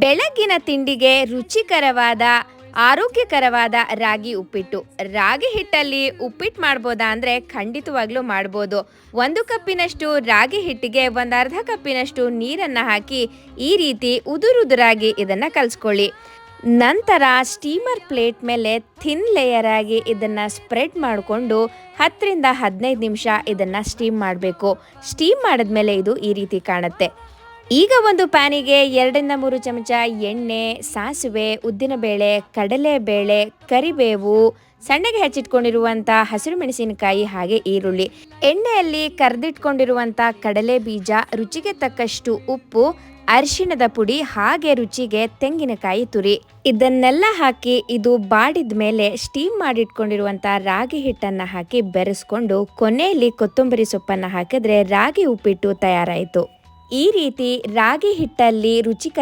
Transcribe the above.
ಬೆಳಗ್ಗಿನ ತಿಂಡಿಗೆ ರುಚಿಕರವಾದ ಆರೋಗ್ಯಕರವಾದ ರಾಗಿ ಉಪ್ಪಿಟ್ಟು. ರಾಗಿ ಹಿಟ್ಟಲ್ಲಿ ಉಪ್ಪಿಟ್ಟು ಮಾಡ್ಬೋದಾ ಅಂದರೆ ಖಂಡಿತವಾಗ್ಲೂ ಮಾಡ್ಬೋದು. 1 ಕಪ್ಪಿನಷ್ಟು ರಾಗಿ ಹಿಟ್ಟಿಗೆ ಒಂದು ಅರ್ಧ ಕಪ್ಪಿನಷ್ಟು ನೀರನ್ನು ಹಾಕಿ ಈ ರೀತಿ ಉದುರುದುರಾಗಿ ಇದನ್ನು ಕಲಿಸ್ಕೊಳ್ಳಿ. ನಂತರ ಸ್ಟೀಮರ್ ಪ್ಲೇಟ್ ಮೇಲೆ ಥಿನ್ ಲೇಯರ್ ಆಗಿ ಇದನ್ನು ಸ್ಪ್ರೆಡ್ ಮಾಡಿಕೊಂಡು 10ರಿಂದ 15 ನಿಮಿಷ ಇದನ್ನು ಸ್ಟೀಮ್ ಮಾಡಬೇಕು. ಸ್ಟೀಮ್ ಮಾಡಿದ್ಮೇಲೆ ಇದು ಈ ರೀತಿ ಕಾಣುತ್ತೆ. ಈಗ ಒಂದು ಪ್ಯಾನಿಗೆ 2ರಿಂದ 3 ಚಮಚ ಎಣ್ಣೆ, ಸಾಸಿವೆ, ಉದ್ದಿನಬೇಳೆ, ಕಡಲೆಬೇಳೆ, ಕರಿಬೇವು, ಸಣ್ಣಗೆ ಹೆಚ್ಚಿಟ್ಕೊಂಡಿರುವಂಥ ಹಸಿರು ಮೆಣಸಿನಕಾಯಿ ಹಾಗೆ ಈರುಳ್ಳಿ, ಎಣ್ಣೆಯಲ್ಲಿ ಕರೆದಿಟ್ಕೊಂಡಿರುವಂಥ ಕಡಲೆ ಬೀಜ, ರುಚಿಗೆ ತಕ್ಕಷ್ಟು ಉಪ್ಪು, ಅರಿಶಿಣದ ಪುಡಿ ಹಾಗೆ ರುಚಿಗೆ ತೆಂಗಿನಕಾಯಿ ತುರಿ ಇದನ್ನೆಲ್ಲ ಹಾಕಿ ಇದು ಬಾಡಿದ ಮೇಲೆ ಸ್ಟೀಮ್ ಮಾಡಿಟ್ಕೊಂಡಿರುವಂಥ ರಾಗಿ ಹಿಟ್ಟನ್ನು ಹಾಕಿ ಬೆರೆಸ್ಕೊಂಡು ಕೊನೆಯಲ್ಲಿ ಕೊತ್ತಂಬರಿ ಸೊಪ್ಪನ್ನು ಹಾಕಿದ್ರೆ ರಾಗಿ ಉಪ್ಪಿಟ್ಟು ತಯಾರಾಯಿತು. ಈ ರೀತಿ ರಾಗಿ ಹಿಟ್ಟಲ್ಲಿ ರುಚಿಕರ